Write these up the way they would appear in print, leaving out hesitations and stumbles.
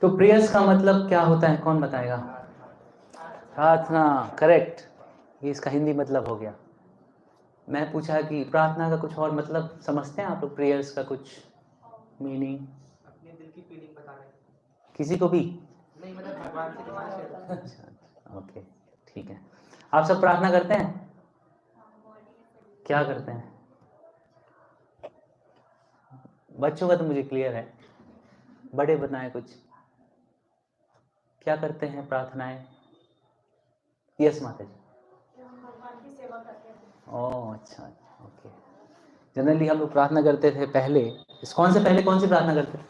तो प्रेयर्स का मतलब क्या होता है, कौन बताएगा? प्रार्थना, करेक्ट। ये इसका हिंदी मतलब हो गया। मैं पूछा कि प्रार्थना का कुछ और मतलब समझते हैं आप लोग? प्रेयर्स का कुछ मीनिंग? अपने दिल की फीलिंग बता रहे हैं। किसी को भी? नहीं, मतलब भगवान से कितना शेयर। अच्छा, ओके, ठीक है। आप सब प्रार्थना करते हैं? क्या करते हैं? बच्चों का तो मुझे क्लियर है, बड़े बताएं कुछ, क्या करते हैं प्रार्थनाएं? यस माता जी। भगवान की सेवा करते हैं। ओह अच्छा, ओके। जनरली हम लोग प्रार्थना करते थे पहले, इस कौन से पहले कौन सी प्रार्थना करते थे?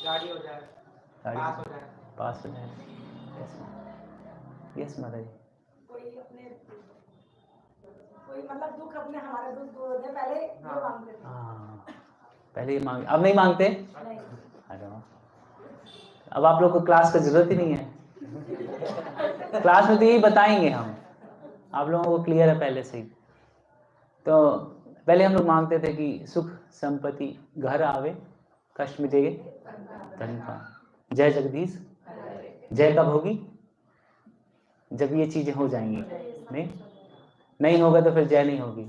गाड़ी हो जाए, पास हो जाए। पास हो जाए। यस माता जी। कोई मतलब दुख अपने, हमारे दुख दूर हो जाए, पहले ये मांगते थे। हाँ, पहले ये मांग, अब नहीं मांगते? नहीं। अरे वाह, अब आप लोग को क्लास का जरूरत ही नहीं है। क्लास में तो यही बताएंगे हम, आप लोगों को क्लियर है पहले से ही। तो पहले हम लोग मांगते थे कि सुख संपत्ति घर आवे, कष्ट मिटेगे धन का, जय जगदीश, जय कब होगी? जब ये चीजें हो जाएंगी। नहीं होगा तो फिर जय नहीं होगी।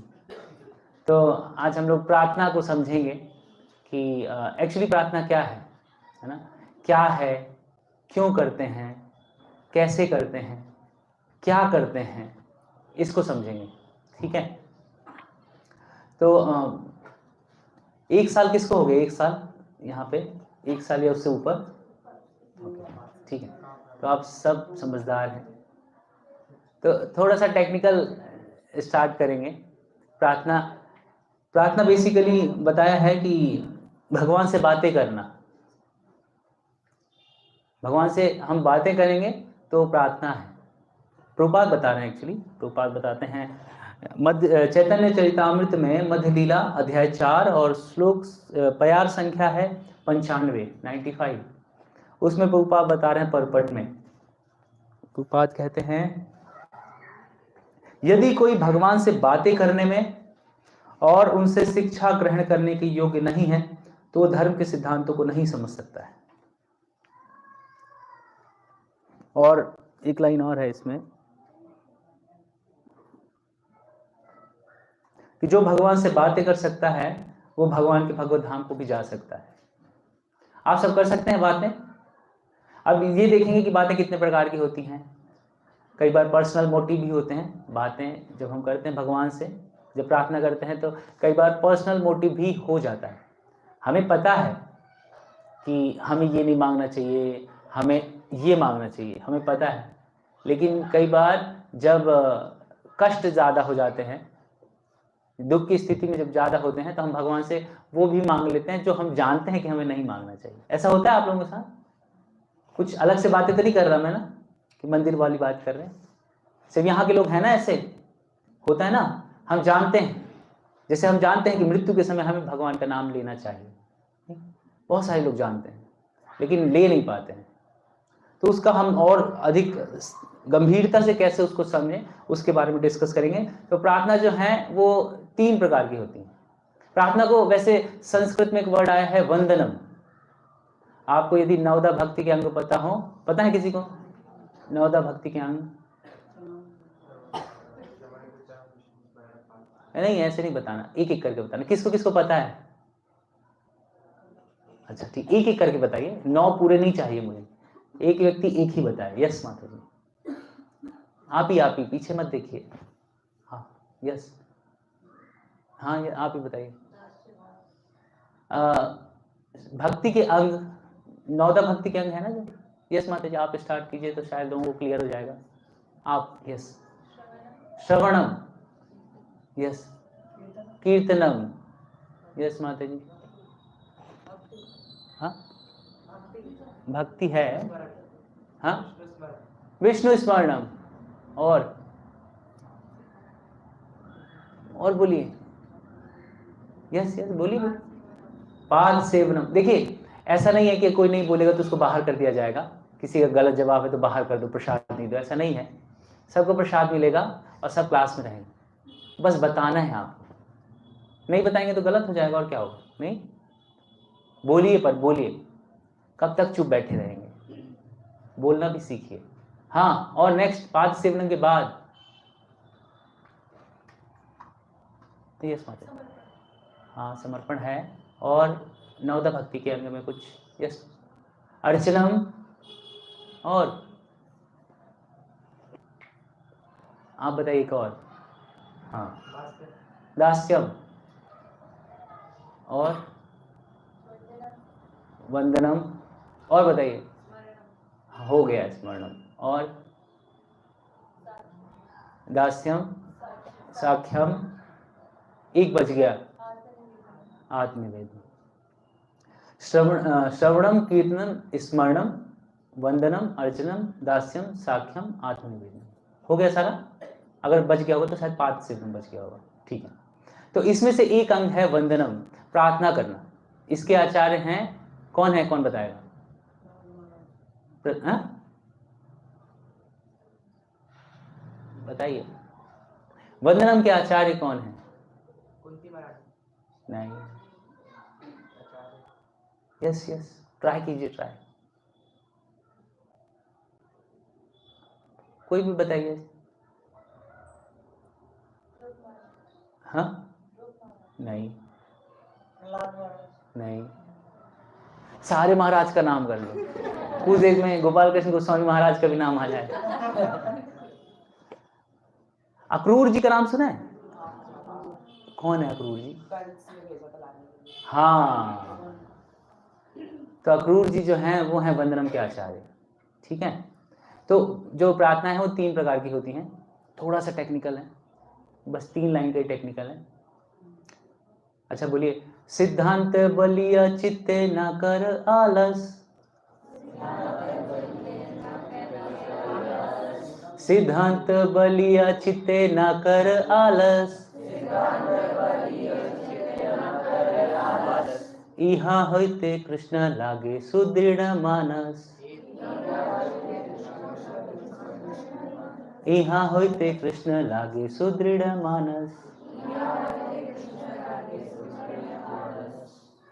तो आज हम लोग प्रार्थना को समझेंगे कि एक्चुअली प्रार्थना क्या है ना? क्या है, क्यों करते हैं, कैसे करते हैं, क्या करते हैं, इसको समझेंगे, ठीक है? तो एक साल किसको हो गया? एक साल यहाँ पे, एक साल या उससे ऊपर? ठीक है, तो आप सब समझदार हैं। तो थोड़ा सा टेक्निकल स्टार्ट करेंगे। प्रार्थना, प्रार्थना बेसिकली बताया है कि भगवान से बातें करना। भगवान से हम बातें करेंगे तो प्रार्थना है। प्रभुपाद बता रहे हैं, एक्चुअली प्रभुपाद बताते हैं मध्य चैतन्य चरितामृत में मध्य लीला अध्याय 4 और श्लोक प्यार संख्या है 95, उसमें प्रभुपाद बता रहे हैं परपट में। प्रभुपाद कहते हैं, यदि कोई भगवान से बातें करने में और उनसे शिक्षा ग्रहण करने के योग्य नहीं है तो वो धर्म के सिद्धांतों को नहीं समझ सकता है। और एक लाइन और है इसमें कि जो भगवान से बातें कर सकता है वो भगवान के भगवत धाम को भी जा सकता है। आप सब कर सकते हैं बातें? अब ये देखेंगे कि बातें कितने प्रकार की होती हैं। कई बार पर्सनल मोटिव भी होते हैं। बातें जब हम करते हैं भगवान से, जब प्रार्थना करते हैं तो कई बार पर्सनल मोटिव भी हो जाता है। हमें पता है कि हमें ये नहीं मांगना चाहिए, हमें ये मांगना चाहिए, हमें पता है। लेकिन कई बार जब कष्ट ज़्यादा हो जाते हैं, दुख की स्थिति में जब ज़्यादा होते हैं, तो हम भगवान से वो भी मांग लेते हैं जो हम जानते हैं कि हमें नहीं मांगना चाहिए। ऐसा होता है आप लोगों के साथ? कुछ अलग से बातें तो नहीं कर रहा मैं ना, कि मंदिर वाली बात कर रहे हैं। सिर्फ यहाँ के लोग हैं ना, ऐसे होता है ना। हम जानते हैं, जैसे हम जानते हैं कि मृत्यु के समय हमें भगवान का नाम लेना चाहिए, बहुत सारे लोग जानते हैं लेकिन ले नहीं पाते हैं। तो उसका हम और अधिक गंभीरता से कैसे उसको समझें, उसके बारे में डिस्कस करेंगे। तो प्रार्थना जो है वो 3 प्रकार की होती है। प्रार्थना को वैसे संस्कृत में एक वर्ड आया है वंदनम। आपको यदि नवदा भक्ति के अंग पता हो, पता है किसी को नवदा भक्ति के अंग? नहीं, ऐसे नहीं बताना, एक एक करके बताना। किसको किसको पता है? अच्छा ठीक, एक एक करके बताइए, 9 पूरे नहीं चाहिए मुझे। एक व्यक्ति एक ही बताए। यस माता जी, आप ही, पीछे मत देखिए। हाँ यस, हाँ ये आप ही बताइए। भक्ति के अंग, 9 भक्ति के अंग है ना जो। यस माता जी, आप स्टार्ट कीजिए तो शायद लोगों को क्लियर हो जाएगा। आप यस। श्रवणम, यस। कीर्तनम, यस माता जी। हाँ भक्ति है। हाँ विष्णु स्मरणम, और बोलिए। यस यस बोलिए। पाद सेवनम। देखिए ऐसा नहीं है कि कोई नहीं बोलेगा तो उसको बाहर कर दिया जाएगा, किसी का गलत जवाब है तो बाहर कर दो, प्रसाद नहीं दो, ऐसा नहीं है। सबको प्रसाद मिलेगा और सब क्लास में रहेंगे। बस बताना है आपको, नहीं बताएंगे तो गलत हो जाएगा और क्या होगा। नहीं बोलिए, पर बोलिए। कब तक चुप बैठे रहेंगे? बोलना भी सीखिए। हाँ, और नेक्स्ट पाद सेवन के बाद तो यस माता, हाँ समर्पण है, और नवदा भक्ति के अंग में कुछ यस अर्चनम, और आप बताइए एक और। हाँ दास्यम, और वंदनम, और बताइए। हो गया स्मरणम, और दास्यम, साख्यम, एक बच गया आत्मनिवेदन। श्रवणम, कीर्तनम, स्मरणम, वंदनम, अर्चनम, दास्यम, साख्यम, आत्मनिवेदन। हो गया सारा। अगर बच गया होगा तो शायद 5 से बच गया होगा। ठीक है, तो इसमें से एक अंग है वंदनम, प्रार्थना करना। इसके आचार्य हैं, कौन है, कौन बताएगा? बताइए, वंदनम के आचार्य कौन है? कुंती महाराज। नहीं, यस यस, ट्राई कीजिए, ट्राई, कोई भी बताइए। हाँ, नहीं नहीं, सारे महाराज का नाम कर लो, उस एक में गोपाल कृष्ण गोस्वामी महाराज का भी नाम आ जाए। अक्रूर जी का नाम सुना है? कौन है अक्रूर जी? हाँ, तो अक्रूर जी जो हैं वो हैं वंदनम के आचार्य। ठीक है, तो जो प्रार्थना है वो 3 प्रकार की होती हैं। थोड़ा सा टेक्निकल है, बस 3 लाइन का ही टेक्निकल है। अच्छा बोलिए, सिद्धांत बलिया चित्ते न कर आलस, सिद्धांत बलिया चित्ते न कर आलस, इहा होते कृष्ण लागे सुदृढ़ मानस, इहा होते कृष्ण लागे सुदृढ़ मानस।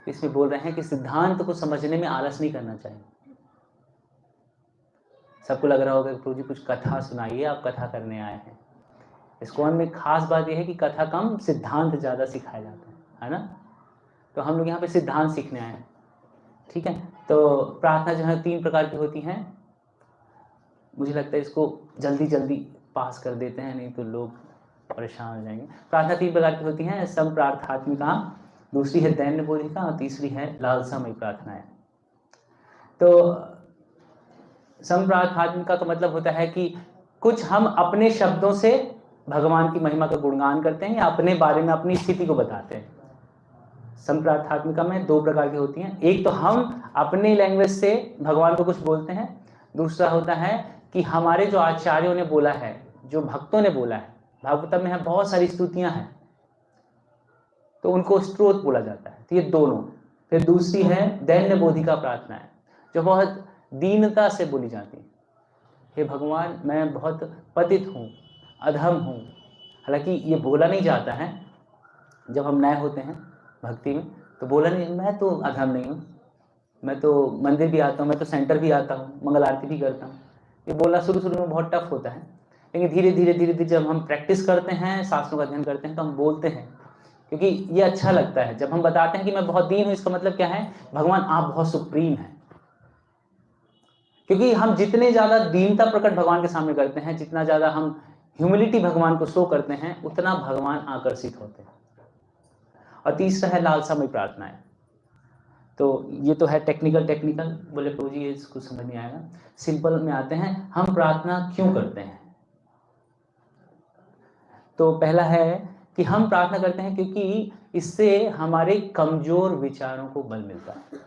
इसमें बोल रहे हैं कि सिद्धांत को समझने में आलस नहीं करना चाहिए। सबको लग रहा होगा कि प्रभु जी कुछ कथा सुनाइए, आप कथा करने आए हैं। इस्कॉन में खास बात यह है कि कथा कम, सिद्धांत ज़्यादा सिखाया जाता है ना। तो हम लोग यहाँ पे सिद्धांत सीखने आए हैं। ठीक है, तो प्रार्थना जो है 3 प्रकार की होती हैं। मुझे लगता है इसको जल्दी जल्दी पास कर देते हैं, नहीं तो लोग परेशान हो जाएंगे। प्रार्थना 3 प्रकार की होती हैं, संप्रार्थात्मिका, दूसरी है दैन्य बोधिका, और तीसरी है लालसामयी प्रार्थनाएं। तो संप्रार्थात्मिका का मतलब होता है कि कुछ हम अपने शब्दों से भगवान की महिमा का गुणगान करते हैं या अपने बारे में अपनी स्थिति को बताते हैं। संप्रार्थात्मिका में 2 प्रकार की होती हैं। एक तो हम अपने लैंग्वेज से भगवान को कुछ बोलते हैं, दूसरा होता है कि हमारे जो आचार्यों ने बोला है, जो भक्तों ने बोला है, भागवतम में बहुत सारी स्तुतियां हैं, तो उनको स्तोत्र बोला जाता है। तो ये दोनों। फिर दूसरी है दैन्य बोधिका प्रार्थनाएं, जो बहुत दीनता से बोली जाती है। हे भगवान, मैं बहुत पतित हूँ, अधम हूँ। हालांकि ये बोला नहीं जाता है, जब हम नए होते हैं भक्ति में तो बोला नहीं, मैं तो अधम नहीं हूँ, मैं तो मंदिर भी आता हूँ, मैं तो सेंटर भी आता हूँ, मंगल आरती भी करता हूँ। ये बोलना शुरू में बहुत टफ होता है, लेकिन धीरे धीरे जब हम प्रैक्टिस करते हैं, शास्त्रों का अध्ययन करते हैं, तो हम बोलते हैं, क्योंकि ये अच्छा लगता है। जब हम बताते हैं कि मैं बहुत दीन हूँ, इसका मतलब क्या है? भगवान आप बहुत सुप्रीम हैं। क्योंकि हम जितने ज़्यादा दीनता प्रकट भगवान के सामने करते हैं, जितना ज़्यादा हम ह्यूमिलिटी भगवान को शो करते हैं, उतना भगवान आकर्षित होते हैं। और तीसरा है लालसामयी प्रार्थनाएं। तो ये तो है टेक्निकल। बोले प्रभु जी ये इसको समझ नहीं आएगा, सिंपल में आते हैं। हम प्रार्थना क्यों करते हैं? तो पहला है कि हम प्रार्थना करते हैं क्योंकि इससे हमारे कमजोर विचारों को बल मिलता है।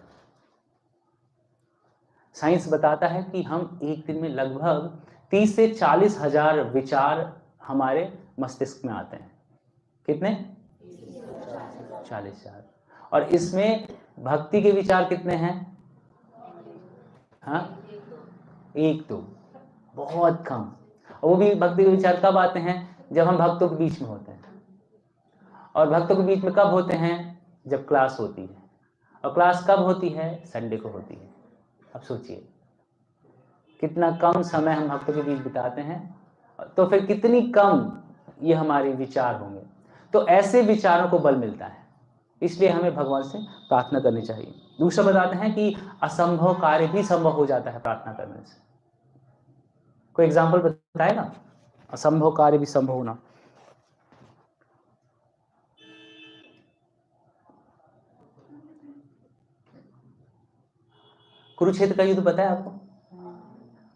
साइंस बताता है कि हम एक दिन में लगभग 30 से 40 हजार विचार हमारे मस्तिष्क में आते हैं। कितने? 40,000। और इसमें भक्ति के विचार कितने हैं? हाँ, 1-2, बहुत कम। और वो भी भक्ति के विचार कब आते हैं? जब हम भक्तों के बीच में होते हैं। और भक्तों के बीच में कब होते हैं? जब क्लास होती है। और क्लास कब होती है? संडे को होती है। अब सोचिए, कितना कम समय हम भक्तों के बीच बिताते हैं, तो फिर कितनी कम ये हमारे विचार होंगे। तो ऐसे विचारों को बल मिलता है, इसलिए हमें भगवान से प्रार्थना करनी चाहिए। दूसरा बताते हैं कि असंभव कार्य भी संभव हो जाता है प्रार्थना करने से। कोई एग्जाम्पल बताएगा? असंभव कार्य भी संभव होना। कुरुक्षेत्र का युद्ध पता है आपको?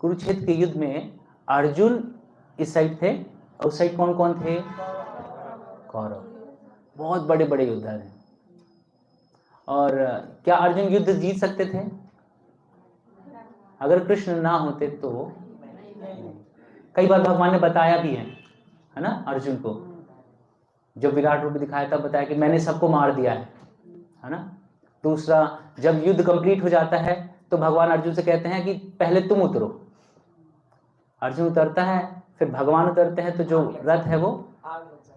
कुरुक्षेत्र के युद्ध में अर्जुन इस साइड थे और उस साइड कौन कौन थे? कौरव। बहुत बड़े बड़े योद्धा थे। और क्या अर्जुन युद्ध जीत सकते थे अगर कृष्ण ना होते तो? कई बार भगवान ने बताया भी है ना अर्जुन को, जब विराट रूप दिखाया तब बताया कि मैंने सबको मार दिया है ना। दूसरा, जब युद्ध कंप्लीट हो जाता है तो भगवान अर्जुन से कहते हैं कि पहले तुम उतरो। अर्जुन उतरता है, फिर भगवान उतरते हैं, तो जो रथ है वो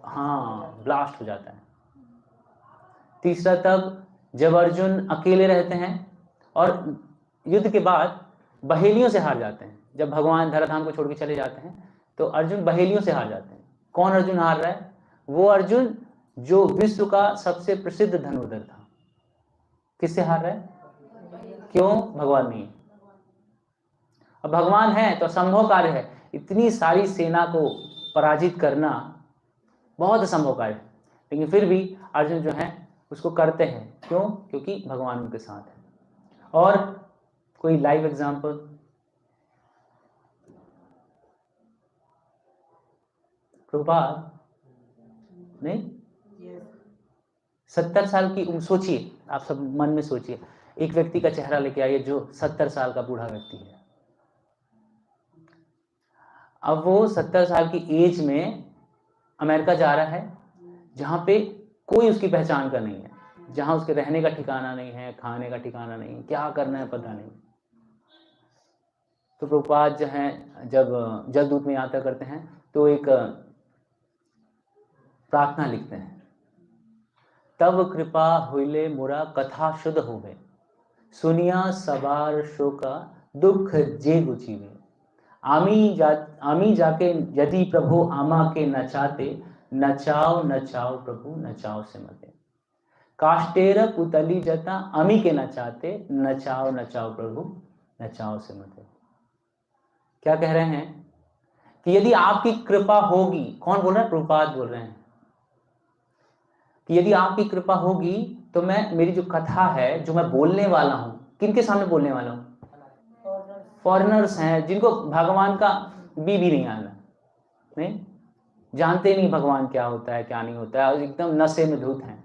ब्लास्ट हो जाता है। तीसरा, तब जब अर्जुन अकेले रहते हैं और युद्ध के बाद बहेलियों से हार जाते हैं। जब भगवान धराधाम को छोड़ के चले जाते हैं तो अर्जुन बहेलियों से हार जाते हैं। कौन अर्जुन हार रहा है? वो अर्जुन जो विश्व का सबसे प्रसिद्ध धनुर्धर था। किससे हार रहा है? क्यों? भगवान नहीं। अब भगवान है तो असंभव कार्य है, इतनी सारी सेना को पराजित करना बहुत असंभव कार्य है, लेकिन फिर भी अर्जुन जो है उसको करते हैं। क्यों? क्योंकि भगवान उनके साथ है। और कोई लाइव एग्जांपल? प्रभुपाद नहीं? 70 साल की उम्र, सोचिए, आप सब मन में सोचिए, एक व्यक्ति का चेहरा लेके आइए जो 70 साल का बूढ़ा व्यक्ति है। अब वो 70 साल की एज में अमेरिका जा रहा है, जहाँ पे कोई उसकी पहचान का नहीं है, जहाँ उसके रहने का ठिकाना नहीं है, खाने का ठिकाना नहीं है, क्या करना है पता नहीं। तो प्रभुपाद जो है जब जलदूत में यात्रा करते हैं तो एक प्रार्थना लिखते हैं, तब कृपा हुईले मोरा कथा शुद्ध होवे, सुनिया सवार शोका दुख जे गुचीवे, आमी जाके यदि प्रभु आमा के नचाते, नचाओ नचाओ प्रभु नचाओ से मते, काष्टेर पुतली जता अमी के नचाते, नचाओ नचाओ प्रभु नचाओ से मते। क्या कह रहे हैं कि यदि आपकी कृपा होगी, कौन बोल रहा है? प्रभुपाद बोल रहे हैं कि यदि आपकी कृपा होगी तो मैं, मेरी जो कथा है, जो मैं बोलने वाला हूं, किनके सामने बोलने वाला हूं? फॉरेनर्स हैं जिनको भगवान का भी नहीं आना, नहीं जानते, नहीं भगवान क्या होता है क्या नहीं होता है, और एकदम नशे में धुत हैं,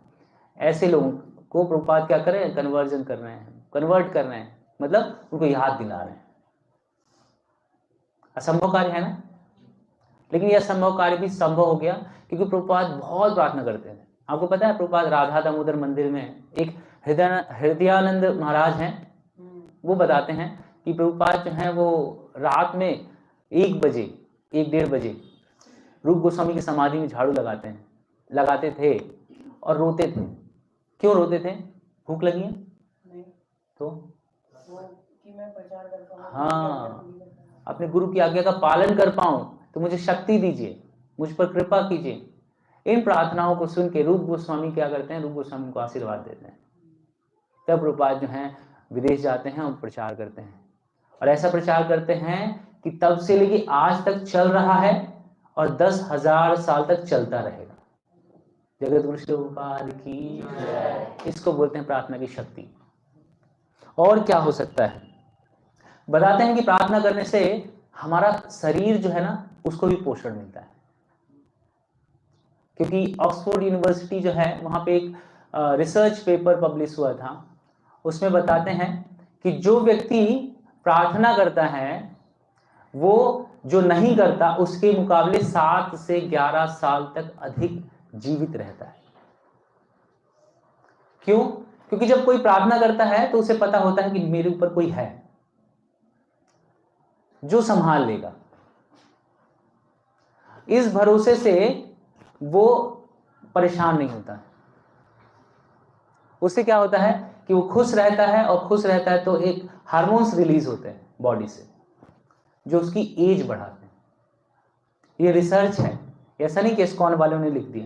ऐसे लोगों को प्रभुपाद क्या कर रहे हैं? कन्वर्जन कर रहे हैं, कन्वर्ट कर रहे हैं, मतलब उनको याद दिला रहे हैं। असंभव कार्य है ना, लेकिन यह असंभव कार्य भी संभव हो गया क्योंकि प्रभुपाद बहुत प्रार्थना करते थे। आपको पता है प्रभुपाद राधा दामोदर मंदिर में एक हृदयानंद महाराज हैं, वो बताते हैं कि प्रभुपाद जो है वो रात में 1 बजे 1-1:30 बजे रूप गोस्वामी की समाधि में झाड़ू लगाते थे और रोते थे। क्यों रोते थे? भूख लगी है? नहीं। तो कि मैं प्रचार कर पाऊं, अपने गुरु की आज्ञा का पालन कर पाऊं, तो मुझे शक्ति दीजिए, मुझ पर कृपा कीजिए। इन प्रार्थनाओं को सुन के रूप गोस्वामी क्या करते हैं? रूप गोस्वामी को आशीर्वाद देते हैं। तब प्रभुपाद जो हैं विदेश जाते हैं और प्रचार करते हैं, और ऐसा प्रचार करते हैं कि तब से लेके आज तक चल रहा है और 10,000 साल तक चलता रहेगा। जगत गुरु श्री प्रभुपाद की जय। इसको बोलते हैं प्रार्थना की शक्ति। और क्या हो सकता है? बताते हैं कि प्रार्थना करने से हमारा शरीर जो है ना उसको भी पोषण मिलता है, क्योंकि ऑक्सफोर्ड यूनिवर्सिटी जो है वहां पे एक रिसर्च पेपर पब्लिश हुआ था, उसमें बताते हैं कि जो व्यक्ति प्रार्थना करता है वो जो नहीं करता उसके मुकाबले 7 से 11 साल तक अधिक जीवित रहता है। क्यों? क्योंकि जब कोई प्रार्थना करता है तो उसे पता होता है कि मेरे ऊपर कोई है जो संभाल लेगा। इस भरोसे से वो परेशान नहीं होता है। उससे क्या होता है कि वो खुश रहता है, और खुश रहता है तो एक हार्मोन्स रिलीज होते हैं बॉडी से, जो उसकी एज बढ़ाते हैं। ये रिसर्च है, ऐसा नहीं कि इस्कॉन वालों ने लिख दिया,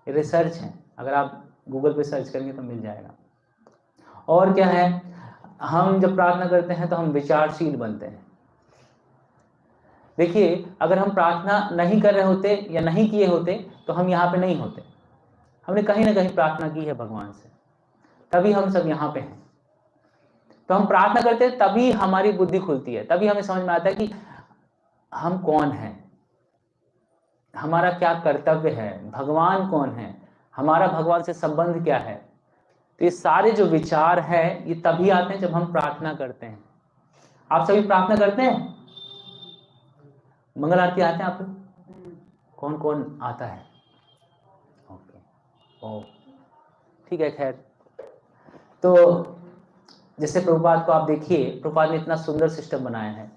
ये रिसर्च है, अगर आप गूगल पे सर्च करेंगे तो मिल जाएगा। और क्या है, हम जब प्रार्थना करते हैं तो हम विचारशील बनते हैं। देखिए, अगर हम प्रार्थना नहीं कर रहे होते या नहीं किए होते तो हम यहाँ पे नहीं होते। हमने कहीं ना कहीं प्रार्थना की है भगवान से, तभी हम सब यहाँ पे हैं। तो हम प्रार्थना करते हैं तभी हमारी बुद्धि खुलती है, तभी हमें समझ में आता है कि हम कौन हैं, हमारा क्या कर्तव्य है, भगवान कौन है, हमारा भगवान से संबंध क्या है। तो ये सारे जो विचार है ये तभी आते हैं जब हम प्रार्थना करते हैं। आप सभी प्रार्थना करते हैं? मंगल आरती आते हैं आप लोग? कौन कौन आता है? ओके, ओ ठीक है। खैर, तो जैसे प्रभुपाद को आप देखिए, प्रभुपाद ने इतना सुंदर सिस्टम बनाया है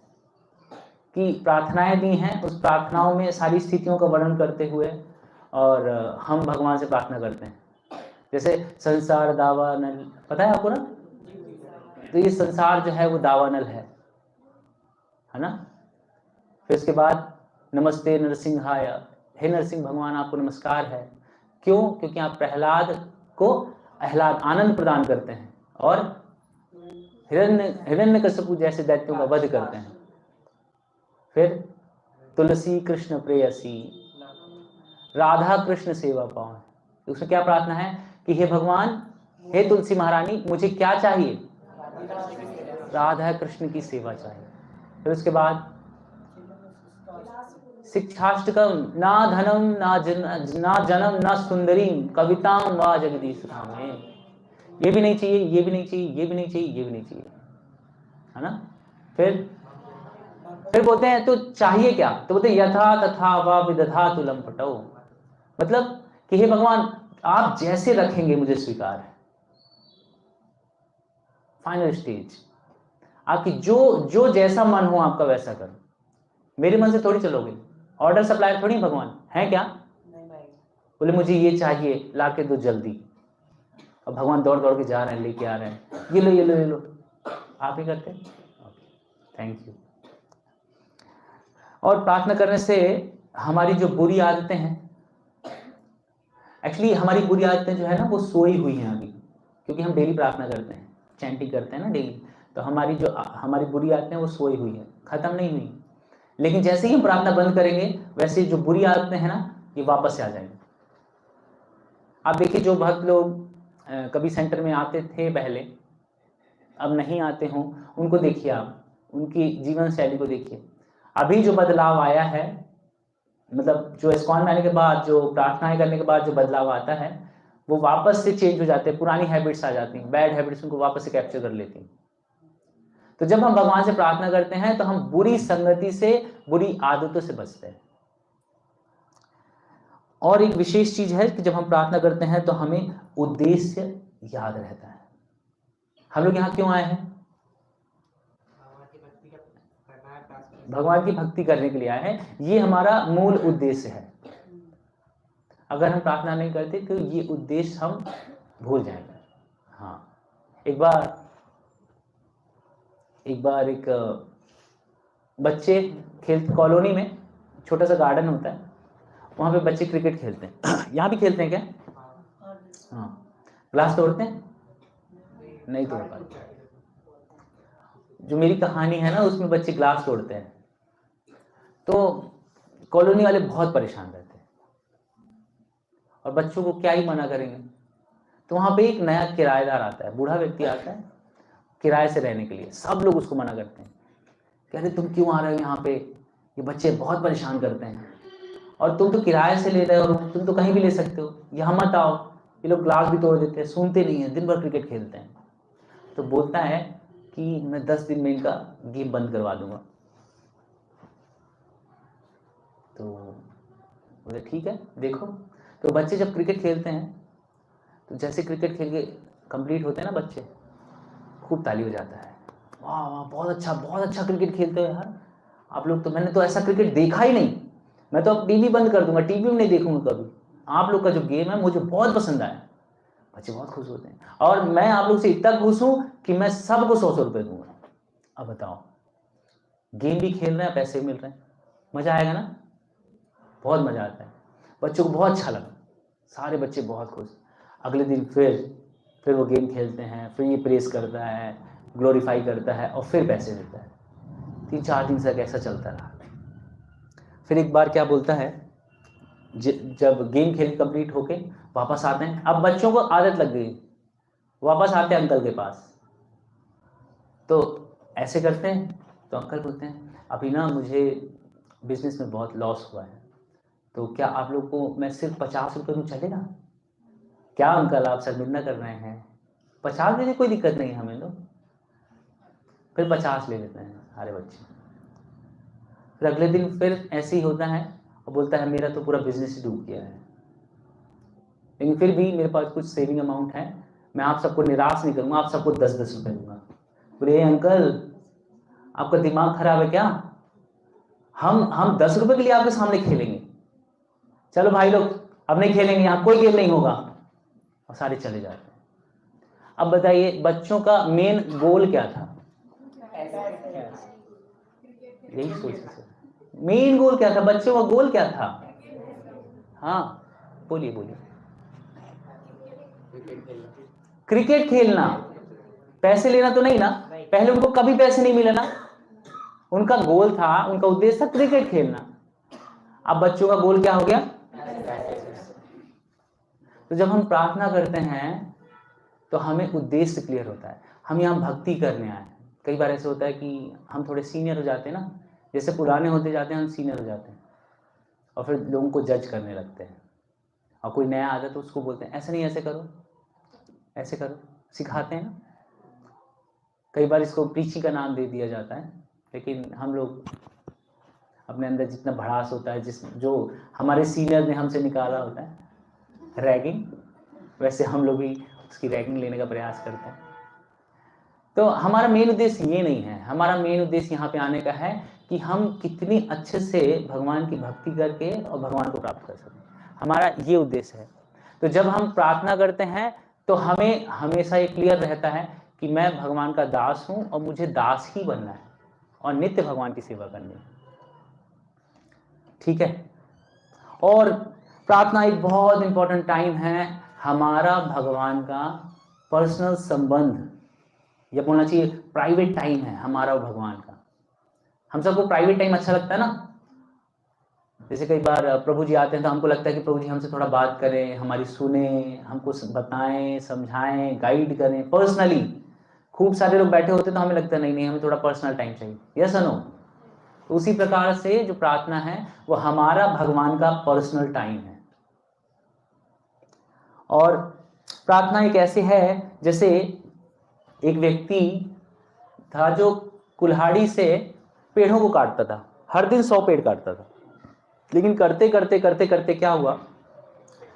कि प्रार्थनाएं दी हैं, उस प्रार्थनाओं में सारी स्थितियों का वर्णन करते हुए और हम भगवान से प्रार्थना करते हैं। जैसे संसार दावानल, पता है आपको ना? तो ये संसार जो है वो दावानल है ना। फिर उसके बाद नमस्ते नरसिंहाय, हे नरसिंह भगवान आपको नमस्कार है। क्यों? क्योंकि आप प्रहलाद को आह्लाद आनंद प्रदान करते हैं और हिरण्यकशिपु जैसे दैत्यों का वध करते हैं। फिर तुलसी कृष्ण प्रेयसी, राधा कृष्ण सेवा पाओ। उसमें क्या प्रार्थना है कि हे भगवान, हे तुलसी महारानी, मुझे क्या चाहिए? राधा कृष्ण की सेवा चाहिए। फिर उसके बाद शिक्षाष्टकम, ना धनम ना जन्म ना सुंदरी कविताम वा जगदीश रामे। ये भी नहीं चाहिए, ये भी नहीं चाहिए, ये भी नहीं चाहिए, ये भी नहीं चाहिए, है ना। फिर बोलते हैं तो चाहिए क्या? तो बोलते हैं यथा तथा वा विदधातु लंपटो, मतलब कि हे भगवान आप जैसे रखेंगे मुझे स्वीकार है। फाइनल स्टेज आपकी, जो जैसा मन हो आपका वैसा करो। मेरे मन से थोड़ी चलोगे, ऑर्डर सप्लायर थोड़ी भगवान है क्या? बोले मुझे ये चाहिए, लाके दो जल्दी, और भगवान दौड़ दौड़ के जा रहे हैं, लेके आ रहे हैं, ये लो ये लो ये लो। आप ही करते हैं? Thank you. और प्रार्थना करने से हमारी जो बुरी आदतें हैं, एक्चुअली हमारी बुरी आदतें जो है ना वो सोई हुई हैं अभी, क्योंकि हम डेली प्रार्थना करते हैं, चैंटिंग करते हैं ना डेली, तो हमारी बुरी आदतें वो सोई हुई है, खत्म नहीं हुई। लेकिन जैसे ही हम प्रार्थना बंद करेंगे वैसे जो बुरी आदतें हैं ना ये वापस से आ जाएंगी। आप देखिए, जो भक्त लोग कभी सेंटर में आते थे पहले, अब नहीं आते हों, उनको देखिए आप, उनकी जीवन शैली को देखिए। अभी जो बदलाव आया है, मतलब जो इस्कॉन में आने के बाद, जो प्रार्थनाएं करने के बाद जो बदलाव आता है, वो वापस से चेंज हो जाते हैं, पुरानी हैबिट्स आ जाती हैं, बैड हैबिट्स उनको वापस से कैप्चर कर लेती हैं। तो जब हम भगवान से प्रार्थना करते हैं तो हम बुरी संगति से, बुरी आदतों से बचते हैं। और एक विशेष चीज है कि जब हम प्रार्थना करते हैं तो हमें उद्देश्य याद रहता है। हम लोग यहाँ क्यों आए हैं? भगवान की भक्ति करने के लिए आए हैं, ये हमारा मूल उद्देश्य है। अगर हम प्रार्थना नहीं करते तो ये उद्देश्य हम भूल जाएंगे। हाँ, एक बार एक बच्चे कॉलोनी में छोटा सा गार्डन होता है, वहाँ पे बच्चे क्रिकेट खेलते हैं। यहाँ भी खेलते हैं क्या? हाँ। ग्लास तोड़ते हैं? नहीं तोड़ पाते। जो मेरी कहानी है ना उसमें बच्चे ग्लास तोड़ते हैं, तो कॉलोनी वाले बहुत परेशान रहते हैं और बच्चों को क्या ही मना करेंगे। तो वहाँ पे एक नया किराएदार आता है, बूढ़ा व्यक्ति आता है किराए से रहने के लिए। सब लोग उसको मना करते हैं, कह रहे तुम क्यों आ रहे हो यहाँ पे, ये बच्चे बहुत परेशान करते हैं, और तुम तो किराए से ले रहे हो, तुम तो कहीं भी ले सकते हो, यहाँ मत आओ, ये लोग ग्लास भी तोड़ देते हैं, सुनते नहीं है, दिन भर क्रिकेट खेलते हैं। तो बोलता है कि मैं 10 दिन में इनका गेम बंद करवा दूंगा। तो बोले ठीक है देखो। तो बच्चे जब क्रिकेट खेलते हैं तो जैसे क्रिकेट खेल के कंप्लीट होते हैं ना बच्चे, खूब ताली हो जाता है, वाह वाह बहुत अच्छा क्रिकेट खेलते हो यार आप लोग, तो मैंने तो ऐसा क्रिकेट देखा ही नहीं, मैं तो अब टीवी बंद कर दूंगा, टीवी में नहीं देखूंगा कभी, आप लोग का जो गेम है मुझे बहुत पसंद आया। बच्चे बहुत खुश होते हैं, और मैं आप लोग से इतना खुश हूं कि मैं सबको 100-100 रुपये दूंगा। अब बताओ, गेम भी खेल रहे हैं, पैसे भी मिल रहे हैं, मजा आएगा ना, बहुत मजा आता है, बच्चों को बहुत अच्छा लगा, सारे बच्चे बहुत खुश। अगले दिन फिर वो गेम खेलते हैं, फिर ये प्रेस करता है, ग्लोरीफाई करता है और फिर पैसे देता है। 3-4 दिन तक ऐसा चलता रहा। फिर एक बार क्या बोलता है, जब गेम खेल कंप्लीट होके वापस आते हैं, अब बच्चों को आदत लग गई, वापस आते हैं अंकल के पास, तो ऐसे करते हैं, तो अंकल बोलते हैं अभी ना मुझे बिजनेस में बहुत लॉस हुआ है, तो क्या आप लोग को मैं सिर्फ 50 रुपये दूँ चलेगा? क्या अंकल आप शर्मिंदा कर रहे हैं, 50 दे दे, कोई दिक्कत नहीं है हमें तो। फिर 50 ले लेते हैं सारे बच्चे। फिर अगले दिन फिर ऐसे ही होता है और बोलता है मेरा तो पूरा बिजनेस ही डूब गया है, लेकिन फिर भी मेरे पास कुछ सेविंग अमाउंट है, मैं आप सबको निराश नहीं करूँगा, आप सबको 10-10 रुपये दूंगा। बोले अंकल आपका दिमाग खराब है क्या, हम 10 रुपये के लिए आपके सामने खेलेंगे, चलो भाई लोग अब नहीं खेलेंगे, यहाँ कोई गेम नहीं होगा, और सारे चले जाते हैं। अब बताइए बच्चों का मेन गोल क्या था? यही सोचिए, मेन गोल क्या था, बच्चों का गोल क्या था? हाँ बोलिए बोलिए। क्रिकेट खेलना, पैसे लेना तो नहीं ना, पहले उनको कभी पैसे नहीं मिले ना, उनका गोल था, उनका उद्देश्य था क्रिकेट खेलना। अब बच्चों का गोल क्या हो गया? तो जब हम प्रार्थना करते हैं तो हमें उद्देश्य क्लियर होता है, हम यहाँ भक्ति करने आए हैं। कई बार ऐसे होता है कि हम थोड़े सीनियर हो जाते हैं ना, जैसे पुराने होते जाते हैं हम सीनियर हो जाते हैं, और फिर लोगों को जज करने लगते हैं, और कोई नया आता है तो उसको बोलते हैं ऐसे नहीं ऐसे करो, ऐसे करो, सिखाते हैं ना। कई बार इसको प्रीचिंग का नाम दे दिया जाता है, लेकिन हम लोग अपने अंदर जितना भड़ास होता है, जो हमारे सीनियर ने हमसे निकाला होता है, रैगिंग, वैसे हम लोग भी उसकी रैगिंग लेने का प्रयास करते हैं। तो हमारा मेन उद्देश्य ये नहीं है, हमारा मेन उद्देश्य यहाँ पे आने का है कि हम कितनी अच्छे से भगवान की भक्ति करके और भगवान को प्राप्त कर सकें, हमारा ये उद्देश्य है। तो जब हम प्रार्थना करते हैं तो हमें हमेशा ये क्लियर रहता है कि मैं भगवान का दास हूँ और मुझे दास ही बनना है और नित्य भगवान की सेवा करनी है, ठीक है। और प्रार्थना एक बहुत इंपॉर्टेंट टाइम है, हमारा भगवान का पर्सनल संबंध, या बोलना चाहिए प्राइवेट टाइम है हमारा और भगवान का। हम सबको प्राइवेट टाइम अच्छा लगता है ना, जैसे कई बार प्रभु जी आते हैं तो हमको लगता है कि प्रभु जी हमसे थोड़ा बात करें, हमारी सुने, हमको बताएं, समझाएं, गाइड करें पर्सनली। खूब सारे लोग बैठे होते तो हमें लगता है नहीं हमें थोड़ा पर्सनल टाइम चाहिए, यस और नो। तो उसी प्रकार से जो प्रार्थना है वो हमारा भगवान का पर्सनल टाइम है। और प्रार्थना एक ऐसे है जैसे एक व्यक्ति था जो कुल्हाड़ी से पेड़ों को काटता था, हर दिन 100 पेड़ काटता था, लेकिन करते करते करते करते क्या हुआ,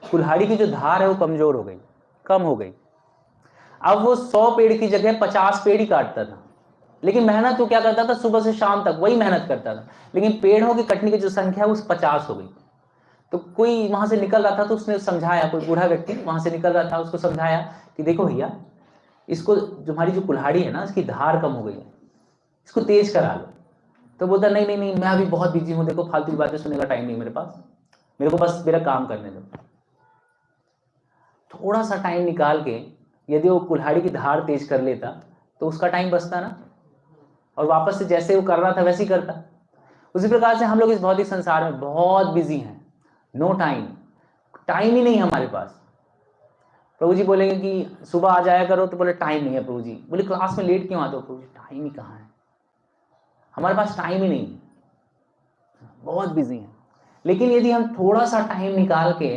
कुल्हाड़ी की जो धार है वो कमजोर हो गई, कम हो गई। अब वो 100 पेड़ की जगह 50 पेड़ ही काटता था, लेकिन मेहनत वो क्या करता था, सुबह से शाम तक वही मेहनत करता था, लेकिन पेड़ों की कटने की जो संख्या है वो 50 हो गई। तो कोई वहां से निकल रहा था तो उसने समझाया, कोई बूढ़ा व्यक्ति वहां से निकल रहा था, उसको समझाया कि देखो भैया, इसको तुम्हारी जो कुल्हाड़ी है ना इसकी धार कम हो गई है, इसको तेज करा लो। तो बोलता नहीं नहीं नहीं, मैं अभी बहुत बिजी हूँ, देखो फालतू की बातें सुनने का टाइम नहीं मेरे पास, मेरे को बस मेरा काम करने दो। थोड़ा सा टाइम निकाल के यदि वो कुल्हाड़ी की धार तेज कर लेता तो उसका टाइम बचता ना, और वापस से जैसे वो कर रहा था वैसे ही करता। उसी प्रकार से हम लोग इस भौतिक संसार में बहुत बिजी हैं, नो टाइम, टाइम ही नहीं हमारे पास। प्रभु जी बोलेंगे कि सुबह आ जाया करो, तो बोले टाइम नहीं है प्रभु जी। बोले क्लास में लेट क्यों आते हो? प्रभु जी टाइम ही कहाँ है, हमारे पास टाइम ही नहीं, बहुत बिजी हैं। लेकिन यदि हम थोड़ा सा टाइम निकाल के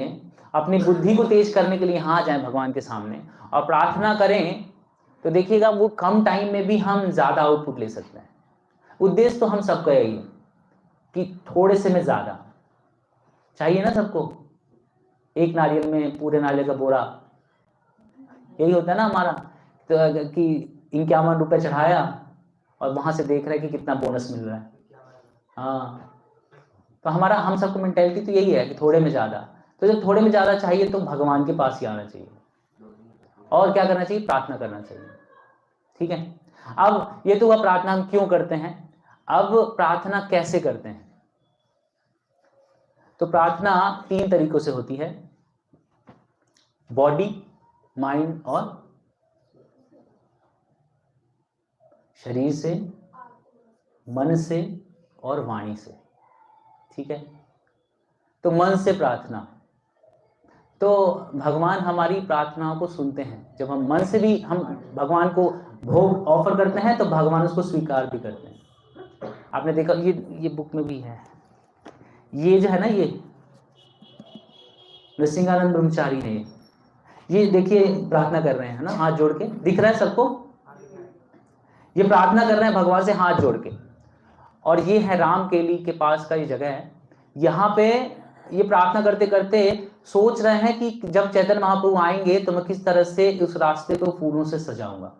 अपनी बुद्धि को तेज करने के लिए यहाँ जाएं भगवान के सामने और प्रार्थना करें, तो देखिएगा वो कम टाइम में भी हम ज्यादा आउटपुट ले सकते हैं। उद्देश्य तो हम सबका यही है कि थोड़े से में ज्यादा चाहिए ना सबको, एक नारियल में पूरे नारियल का बोरा, यही होता है ना हमारा। तो कि 51 रुपये चढ़ाया और वहां से देख रहे हैं कि कितना बोनस मिल रहा है। हाँ, तो हमारा हम सबको मेंटेलिटी तो यही है कि थोड़े में ज्यादा। तो जब थोड़े में ज्यादा चाहिए तो भगवान के पास ही आना चाहिए, और क्या करना चाहिए, प्रार्थना करना चाहिए, ठीक है। अब ये तो हुआ प्रार्थना हम क्यों करते हैं। अब प्रार्थना कैसे करते हैं? तो प्रार्थना 3 तरीकों से होती है, बॉडी, माइंड और शरीर से, मन से और वाणी से। ठीक है, तो मन से प्रार्थना, तो भगवान हमारी प्रार्थनाओं को सुनते हैं। जब हम मन से भी हम भगवान को भोग ऑफर करते हैं तो भगवान उसको स्वीकार भी करते हैं। आपने देखा, ये बुक में भी है, ये जो है ना, ये नृसिंहानंद ब्रह्मचारी है, ये देखिए प्रार्थना कर रहे हैं ना, हाथ जोड़ के, दिख रहा है सबको? ये प्रार्थना कर रहे हैं भगवान से हाथ जोड़ के। और ये है रामकेली के पास का ये जगह है। यहाँ पे ये प्रार्थना करते करते सोच रहे हैं कि जब चैतन्य महाप्रभु आएंगे तो मैं किस तरह से उस रास्ते को फूलों से सजाऊंगा।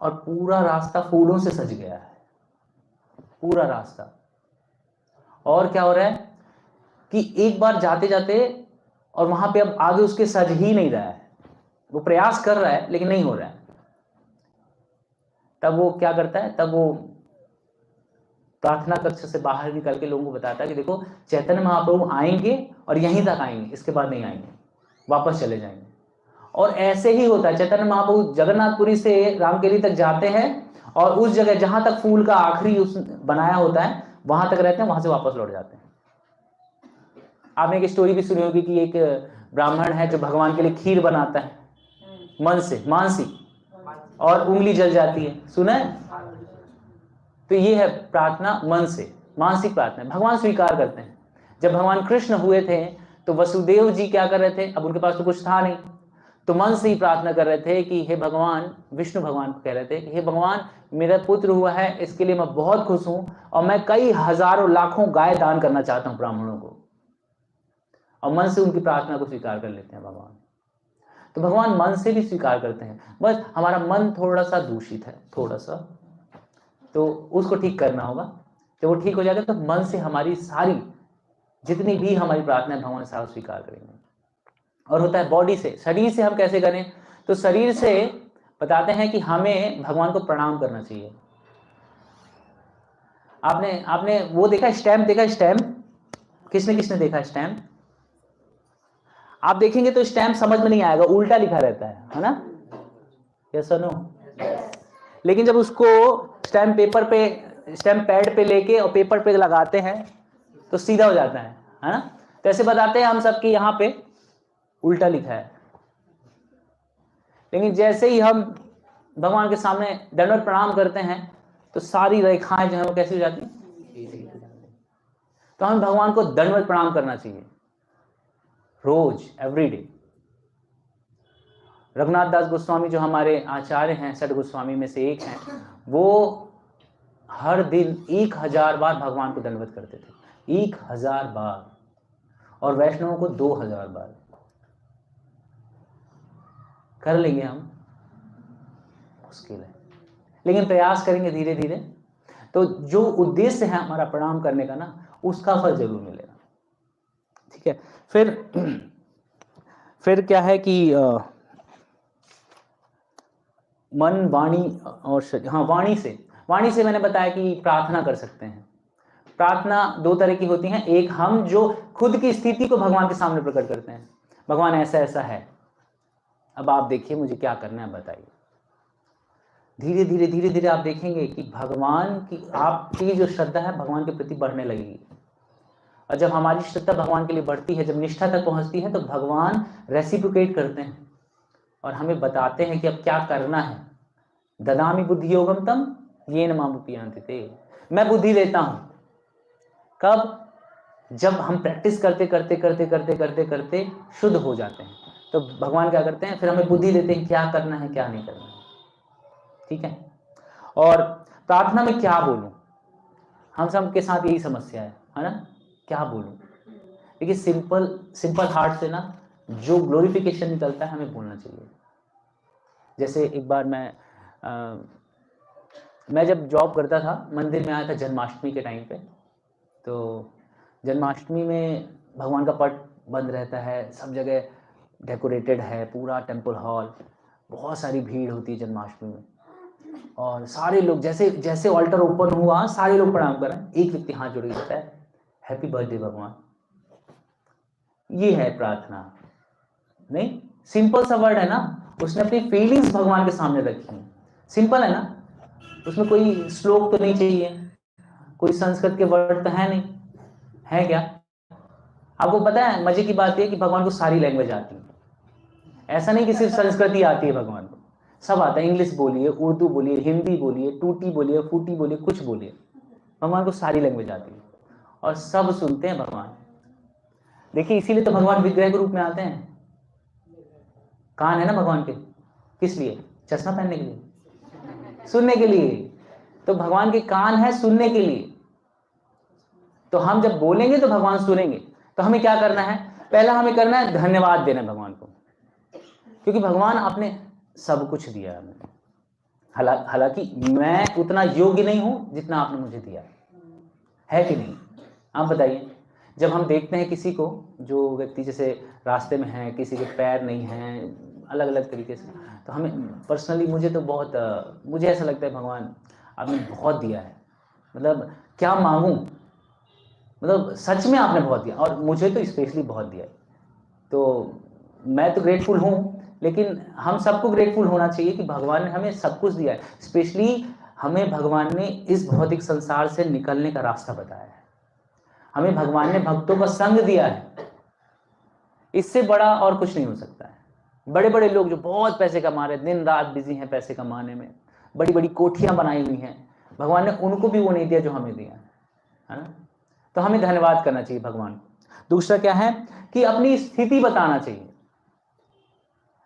और पूरा रास्ता फूलों से सज गया है, पूरा रास्ता। और क्या हो रहा है कि एक बार जाते जाते, और वहां पे अब आगे उसके सज ही नहीं रहा है, वो प्रयास कर रहा है लेकिन नहीं हो रहा है। तब वो क्या करता है, तब वो प्रार्थना कक्ष से बाहर निकल के लोगों को बताता है कि देखो चैतन्य महाप्रभु आएंगे और यहीं तक आएंगे, इसके बाद नहीं आएंगे, वापस चले जाएंगे। और ऐसे ही होता है, चैतन्य महाप्रभु जगन्नाथपुरी से रामकेली तक जाते हैं और उस जगह जहां तक फूल का आखिरी उस बनाया होता है वहां तक रहते हैं, वहां से वापस लौट जाते हैं। आपने एक स्टोरी भी सुनी होगी कि एक ब्राह्मण है जो भगवान के लिए खीर बनाता है मन से, मानसी, और उंगली जल जाती है, सुना है? तो ये है प्रार्थना मन से, मानसिक प्रार्थना, भगवान स्वीकार करते हैं। जब भगवान कृष्ण हुए थे तो वसुदेव जी क्या कर रहे थे, अब उनके पास तो कुछ था नहीं, तो मन से ही प्रार्थना कर रहे थे कि हे भगवान, विष्णु भगवान को कह रहे थे कि हे भगवान, मेरा पुत्र हुआ है, इसके लिए मैं बहुत खुश हूं और मैं कई हजारों लाखों गाय दान करना चाहता हूं ब्राह्मणों को। और मन से उनकी प्रार्थना को स्वीकार कर लेते हैं भगवान। तो भगवान मन से भी स्वीकार करते हैं, बस हमारा मन थोड़ा सा दूषित है, थोड़ा सा, तो उसको ठीक करना होगा। जब वो ठीक हो जाएगा तो मन से हमारी सारी जितनी भी हमारी प्रार्थना है भगवान सारा स्वीकार करेंगे। और होता है बॉडी से, शरीर से हम कैसे करें, तो शरीर से बताते हैं कि हमें भगवान को प्रणाम करना चाहिए। आपने वो देखा स्टैम्प, देखा स्टैम्प, किसने किसने देखा स्टैम्प? आप देखेंगे तो स्टैम्प समझ में नहीं आएगा, उल्टा लिखा रहता है ना? यस और नो? लेकिन जब उसको स्टैम्प पेपर पे, स्टैम्प पैड पे लेके और पेपर पे लगाते हैं तो सीधा हो जाता है ना? तो ऐसे बताते हैं हम सब कि यहाँ पे उल्टा लिखा है। लेकिन जैसे ही हम भगवान के सामने दंडवत प्रणाम करते हैं तो सारी रेखाएं जो है वो कैसी हो जाती हैं? तो हमें भगवान को दंडवत प्रणाम करना चाहिए रोज, एवरीडे। रघुनाथ दास गोस्वामी जो हमारे आचार्य हैं, सठ गोस्वामी में से एक हैं, वो हर दिन 1000 बार भगवान को दंडवत करते थे, 1000 बार, और वैष्णवों को 2000 बार। कर लेंगे हम? मुश्किल है, लेकिन प्रयास करेंगे धीरे धीरे, तो जो उद्देश्य है हमारा प्रणाम करने का ना, उसका फल जरूर मिलेगा। ठीक है, फिर क्या है कि मन, वाणी और हाँ, वाणी से मैंने बताया कि प्रार्थना कर सकते हैं। प्रार्थना 2 तरह की होती हैं, एक हम जो खुद की स्थिति को भगवान के सामने प्रकट करते हैं, भगवान ऐसा ऐसा है, अब आप देखिए मुझे क्या करना है बताइए। धीरे धीरे धीरे धीरे आप देखेंगे कि भगवान की, आपकी जो श्रद्धा है भगवान के प्रति बढ़ने लगेगी। और जब हमारी श्रद्धा भगवान के लिए बढ़ती है, जब निष्ठा तक पहुंचती है, तो भगवान रेसिप्रोकेट करते हैं और हमें बताते हैं कि अब क्या करना है। ददामि बुद्धि योगम तम येन माम उपयान्ति ते, मैं बुद्धि देता हूं। कब? जब हम प्रैक्टिस करते करते करते करते करते करते शुद्ध हो जाते हैं, तो भगवान क्या करते हैं, फिर हमें बुद्धि देते हैं क्या करना है क्या नहीं करना है। ठीक है, और प्रार्थना में क्या बोलूं, हम सब के साथ यही समस्या है ना, क्या बोलूं। देखिए सिंपल हार्ट से ना जो ग्लोरिफिकेशन निकलता है हमें बोलना चाहिए। जैसे एक बार मैं जब जॉब करता था, मंदिर में आया था जन्माष्टमी के टाइम पे, तो जन्माष्टमी में भगवान का पट बंद रहता है, सब जगह डेकोरेटेड है, पूरा टेम्पल हॉल, बहुत सारी भीड़ होती है जन्माष्टमी में। और सारे लोग जैसे जैसे ऑल्टर ओपन हुआ सारे लोग प्रणाम कर रहे हैं, एक व्यक्ति हाथ जोड़ के कहता है हैप्पी बर्थडे भगवान। ये है प्रार्थना। नहीं, सिंपल सा वर्ड है ना, उसने अपनी फीलिंग्स भगवान के सामने रखी है। सिंपल है ना, उसमें कोई श्लोक तो नहीं चाहिए, कोई संस्कृत के वर्ड तो है नहीं, है क्या? आपको पता है मजे की बात है कि भगवान को सारी लैंग्वेज आती है। ऐसा नहीं कि सिर्फ संस्कृत ही आती है भगवान को, सब आता है। इंग्लिश बोलिए, उर्दू बोलिए, हिंदी बोलिए, टूटी बोलिए, फूटी बोलिए, कुछ बोलिए, भगवान को सारी लैंग्वेज आती है और सब सुनते हैं भगवान। देखिए इसीलिए तो भगवान विग्रह के रूप में आते हैं। कान है ना भगवान के, किस लिए? चश्मा पहनने के लिए, सुनने के लिए। तो भगवान के कान है सुनने के लिए। तो हम जब बोलेंगे तो भगवान सुनेंगे। तो हमें क्या करना है? पहला हमें करना है धन्यवाद देना भगवान को, क्योंकि भगवान आपने सब कुछ दिया हमें। हालांकि मैं उतना योग्य नहीं हूं जितना आपने मुझे दिया है कि नहीं? आप बताइए। जब हम देखते हैं किसी को, जो व्यक्ति जैसे रास्ते में है, किसी के पैर नहीं हैं, अलग अलग तरीके से, तो हमें पर्सनली मुझे तो बहुत मुझे ऐसा लगता है भगवान आपने बहुत दिया है। मतलब क्या मांगूं, मतलब सच में आपने बहुत दिया, और मुझे तो स्पेशली बहुत दिया है। तो मैं तो ग्रेटफुल हूँ, लेकिन हम सबको ग्रेटफुल होना चाहिए कि भगवान ने हमें सब कुछ दिया है। स्पेशली हमें भगवान ने इस भौतिक संसार से निकलने का रास्ता बताया है। हमें भगवान ने भक्तों का संग दिया है। इससे बड़ा और कुछ नहीं हो सकता है। बड़े बड़े लोग जो बहुत पैसे कमा रहे हैं, दिन रात बिजी हैं पैसे कमाने में, बड़ी बड़ी कोठियां बनाई हुई हैं, भगवान ने उनको भी वो नहीं दिया जो हमें दिया है ना। तो हमें धन्यवाद करना चाहिए भगवान को। दूसरा क्या है कि अपनी स्थिति बताना चाहिए।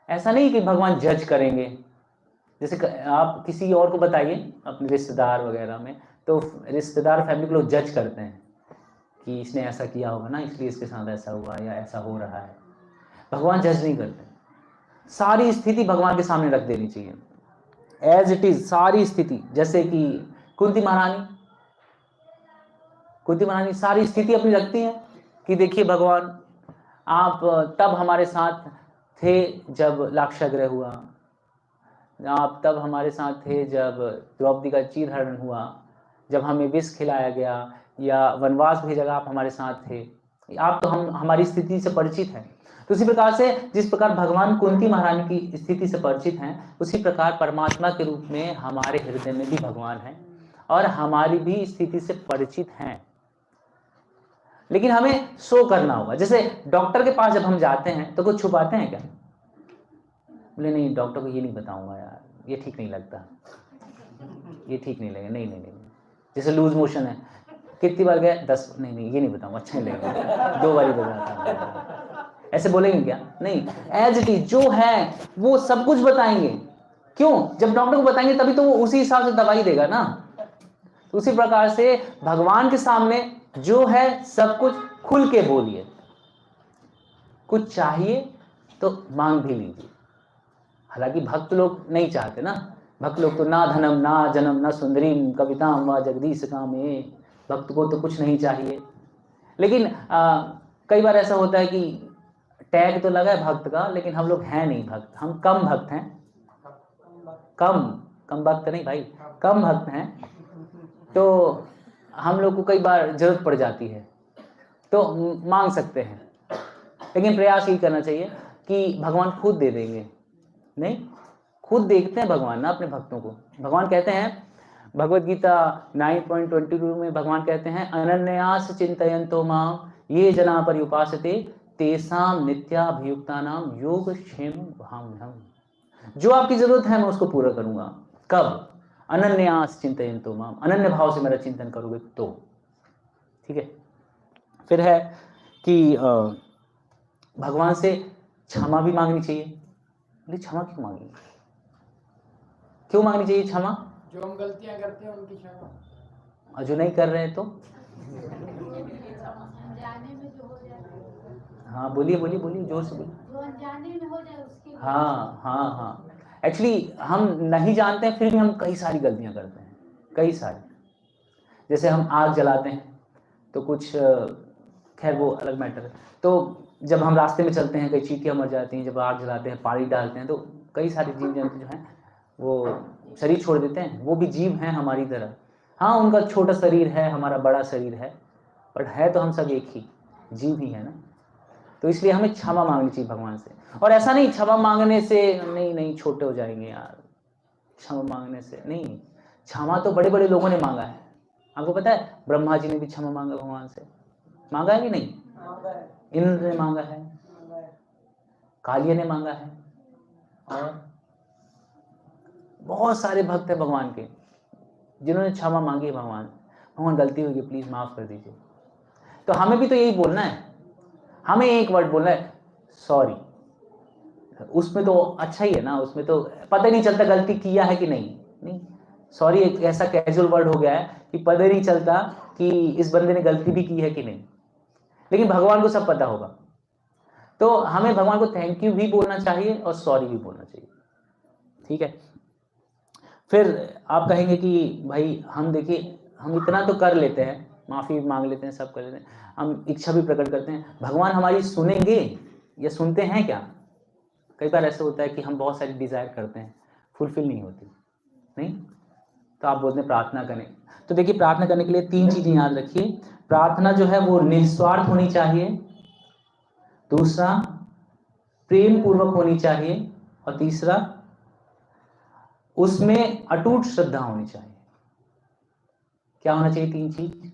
ऐसा नहीं कि भगवान जज करेंगे। जैसे आप किसी और को बताइए अपने रिश्तेदार वगैरह में, तो रिश्तेदार फैमिली के लोग जज करते हैं कि इसने ऐसा किया होगा ना, इसलिए इसके साथ ऐसा हुआ या ऐसा हो रहा है। भगवान जज नहीं करते। सारी स्थिति भगवान के सामने रख देनी चाहिए एज इट इज, सारी स्थिति। जैसे कि कुंती महारानी सारी स्थिति अपनी रखती है कि देखिए भगवान, आप तब हमारे साथ थे जब लाक्षागृह हुआ, आप तब हमारे साथ थे जब द्रौपदी का चीरहरण हुआ, जब हमें विष खिलाया गया या वनवास भेजा गया, आप हमारे साथ थे। आप तो हमारी स्थिति से परिचित हैं। तो उसी प्रकार से जिस प्रकार भगवान कुंती महारानी की स्थिति से परिचित हैं, उसी प्रकार परमात्मा के रूप में हमारे हृदय में भी भगवान हैं और हमारी भी स्थिति से परिचित हैं। लेकिन हमें शो करना होगा। जैसे डॉक्टर के पास जब हम जाते हैं तो कुछ छुपाते हैं क्या? बोले नहीं, डॉक्टर को ये नहीं बताऊंगा यार, ये ठीक नहीं लगता, ये ठीक नहीं लगेगा, नहीं। जैसे लूज मोशन है, कितनी बार गए? 10। नहीं ये नहीं बताऊंगा, अच्छा नहीं लगेगा, 2 बार ही बताता। ऐसे बोलेंगे क्या? नहीं, एज इट इज जो है वो सब कुछ बताएंगे। क्यों? जब डॉक्टर को बताएंगे तभी तो वो उसी हिसाब से दवाई देगा ना। उसी प्रकार से भगवान के सामने जो है सब कुछ खुल के बोलिए। कुछ चाहिए तो मांग भी लीजिए। हालांकि भक्त लोग नहीं चाहते ना, भक्त लोग तो ना धनम ना जन्म ना सुंदरीम कविताम व जगदीश कामे, भक्त को तो कुछ नहीं चाहिए। लेकिन कई बार ऐसा होता है कि टैग तो लगा है भक्त का, लेकिन हम लोग हैं नहीं भक्त, हम कम भक्त हैं, कम भक्त नहीं भाई, कम भक्त हैं। तो हम लोग को कई बार जरूरत पड़ जाती है तो मांग सकते हैं, लेकिन प्रयास यही करना चाहिए कि भगवान खुद दे देंगे। नहीं, खुद देखते हैं भगवान ना अपने भक्तों को। भगवान कहते हैं भगवद गीता 9.22 में, भगवान कहते हैं अनन्यास चिंतयन्तो माम ये जना पर्युपासते तेषां नित्याभियुक्तानां योगक्षेमं वहाम्यहम्। जो आपकी जरूरत है मैं उसको पूरा करूंगा। कब? अनन्यास चिंतयन्तो माम, अनन्य भाव से मेरा चिंतन करोगे तो। ठीक है। फिर है कि भगवान से क्षमा भी मांगनी चाहिए। बोले क्षमा क्यों मांगेंगे? क्यों मांगनी चाहिए क्षमा? जो हम गलतियां करते हैं उनकी क्षमा, और जो नहीं कर रहे हैं तो? हाँ बोलिए जोर से बोलिए। हाँ एक्चुअली हम नहीं जानते हैं, फिर भी हम कई सारी गलतियां करते हैं, कई सारी। जैसे हम आग जलाते हैं तो कुछ, खैर वो अलग मैटर है। तो जब हम रास्ते में चलते हैं कई चींटियां मर जाती हैं, जब आग जलाते हैं, पानी डालते हैं, तो कई सारी जीव जंतु जो हैं वो शरीर छोड़ देते हैं, वो भी जीव हैं हमारी तरह। हाँ, उनका छोटा शरीर है, हमारा बड़ा शरीर है, बट है तो हम सब एक ही जीव ही है ना। तो इसलिए हमें क्षमा मांगनी चाहिए भगवान से। और ऐसा नहीं क्षमा मांगने से नहीं छोटे हो जाएंगे यार, क्षमा मांगने से नहीं। क्षमा तो बड़े बड़े लोगों ने मांगा है। आपको पता है ब्रह्मा जी ने भी क्षमा मांगा भगवान से, मांगा है कि नहीं? इंद्र ने मांगा है, कालिया ने मांगा है, और बहुत सारे भक्त हैं भगवान के जिन्होंने क्षमा मांगी है भगवान। भगवान गलती हुई है, प्लीज माफ कर दीजिए। तो हमें भी तो यही बोलना है, हमें एक वर्ड बोलना है, सॉरी। उसमें तो अच्छा ही है ना, उसमें तो पता ही नहीं चलता गलती किया है कि नहीं। सॉरी एक ऐसा कैजुअल वर्ड हो गया है कि पता ही नहीं चलता कि इस बंदे ने गलती भी की है कि नहीं, लेकिन भगवान को सब पता होगा। तो हमें भगवान को थैंक यू भी बोलना चाहिए और सॉरी भी बोलना चाहिए, ठीक है। फिर आप कहेंगे कि भाई हम देखिए, हम इतना तो कर लेते हैं, माफी मांग लेते हैं, सब कर लेते हैं, हम इच्छा भी प्रकट करते हैं, भगवान हमारी सुनेंगे या सुनते हैं क्या? कई बार ऐसा होता है कि हम बहुत सारी डिजायर करते हैं, फुलफिल नहीं होती, नहीं, तो आप बोलते हैं प्रार्थना करें। तो देखिए प्रार्थना करने के लिए 3 चीजें याद रखिए। प्रार्थना जो है वो निस्वार्थ होनी चाहिए, दूसरा प्रेम पूर्वक होनी चाहिए, और तीसरा उसमें अटूट श्रद्धा होनी चाहिए। क्या होना चाहिए 3 चीज?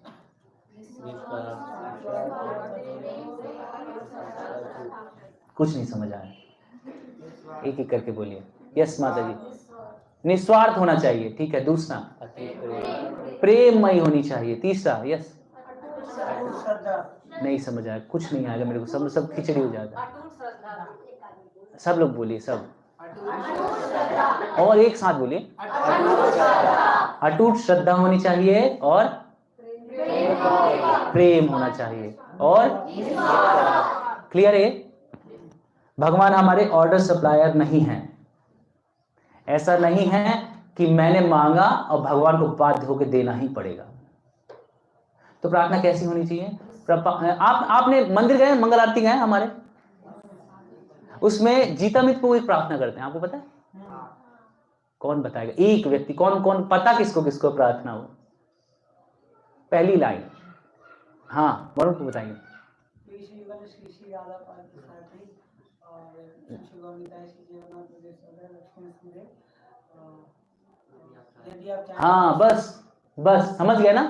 कुछ नहीं समझ आया, एक एक करके बोलिए। यस माता जी, निस्वार्थ होना चाहिए, ठीक है। दूसरा प्रेममयी होनी चाहिए, तीसरा यस नहीं समझ आया, कुछ नहीं आएगा मेरे को, सब खिचड़ी हो जाता है। सब लोग बोलिए, सब और एक साथ बोलिए। अटूट श्रद्धा होनी चाहिए, और प्रेम होना चाहिए, और क्लियर है। भगवान हमारे ऑर्डर सप्लायर नहीं हैं। ऐसा नहीं है कि मैंने मांगा और भगवान को बाध्य होकर देना ही पड़ेगा। तो प्रार्थना कैसी होनी चाहिए? आपने मंदिर गए, मंगल आरती गए हमारे, उसमें जीतामित को एक प्रार्थना करते हैं, आपको पता है? कौन बताएगा? एक व्यक्ति, कौन पता किसको किसको प्रार्थना हो? पहली लाइन, हाँ वरुण को बताइए। हाँ बस समझ गया ना।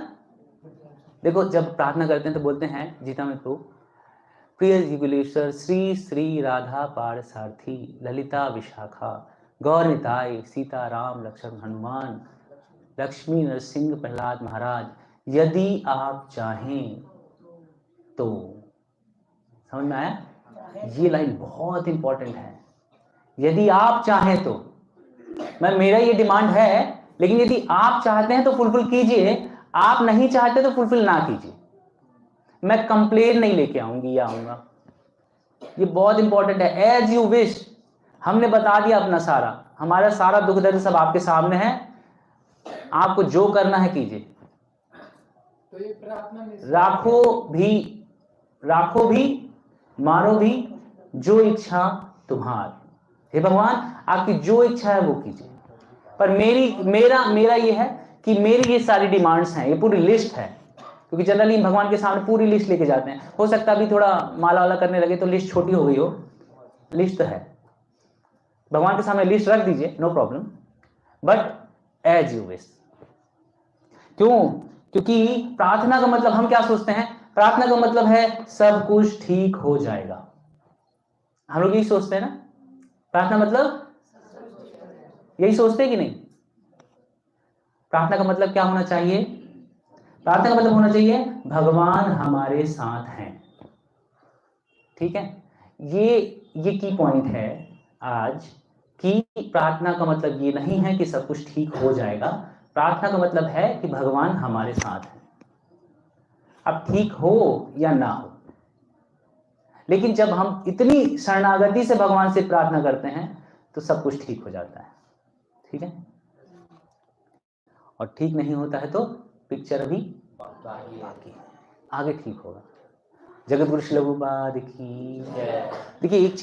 देखो जब प्रार्थना करते हैं तो बोलते हैं जीतामित को, प्रिय जीवलेश्वर श्री श्री राधा पारसारथी ललिता विशाखा गौर निताय सीता राम लक्ष्मण हनुमान लक्ष्मी नरसिंह प्रहलाद महाराज, यदि आप चाहें तो। समझ में आया? ये लाइन बहुत इंपॉर्टेंट है। यदि आप चाहें तो, मेरा ये डिमांड है, लेकिन यदि आप चाहते हैं तो फुलफिल कीजिए, आप नहीं चाहते तो फुलफिल ना कीजिए। मैं कंप्लेन नहीं लेके आऊंगी या आऊंगा, ये बहुत इंपॉर्टेंट है। एज यू विश, हमने बता दिया अपना सारा, हमारा सारा दुख दर्द सब आपके सामने है, आपको जो करना है कीजिए। तो ये प्रार्थना में राखो भी मारो भी, जो इच्छा तुम्हार। हे भगवान आपकी जो इच्छा है वो कीजिए, पर मेरा ये है कि मेरी ये सारी डिमांड्स हैं, ये पूरी लिस्ट है, क्योंकि जनरली भगवान के सामने पूरी लिस्ट लेके जाते हैं। हो सकता है अभी थोड़ा माला वाला करने लगे तो लिस्ट छोटी हो गई हो, लिस्ट तो है। भगवान के सामने लिस्ट रख दीजिए, no problem, but as you wish. क्यों? क्योंकि प्रार्थना का मतलब हम क्या सोचते हैं? प्रार्थना का मतलब है सब कुछ ठीक हो जाएगा, हम लोग यही सोचते हैं ना। प्रार्थना मतलब यही सोचते हैं कि नहीं? प्रार्थना का मतलब क्या होना चाहिए? प्रार्थना का मतलब होना चाहिए भगवान हमारे साथ हैं, ठीक है। ये की पॉइंट है आज कि प्रार्थना का मतलब ये नहीं है कि सब कुछ ठीक हो जाएगा। प्रार्थना का मतलब है कि भगवान हमारे साथ है, अब ठीक हो या ना हो। लेकिन जब हम इतनी शरणागति से भगवान से प्रार्थना करते हैं तो सब कुछ ठीक हो जाता है, ठीक है। और ठीक नहीं होता है तो पिक्चर अभी बाकी है, आगे ठीक होगा। जगत गुरु श्री लघुपाद की। देखिए एक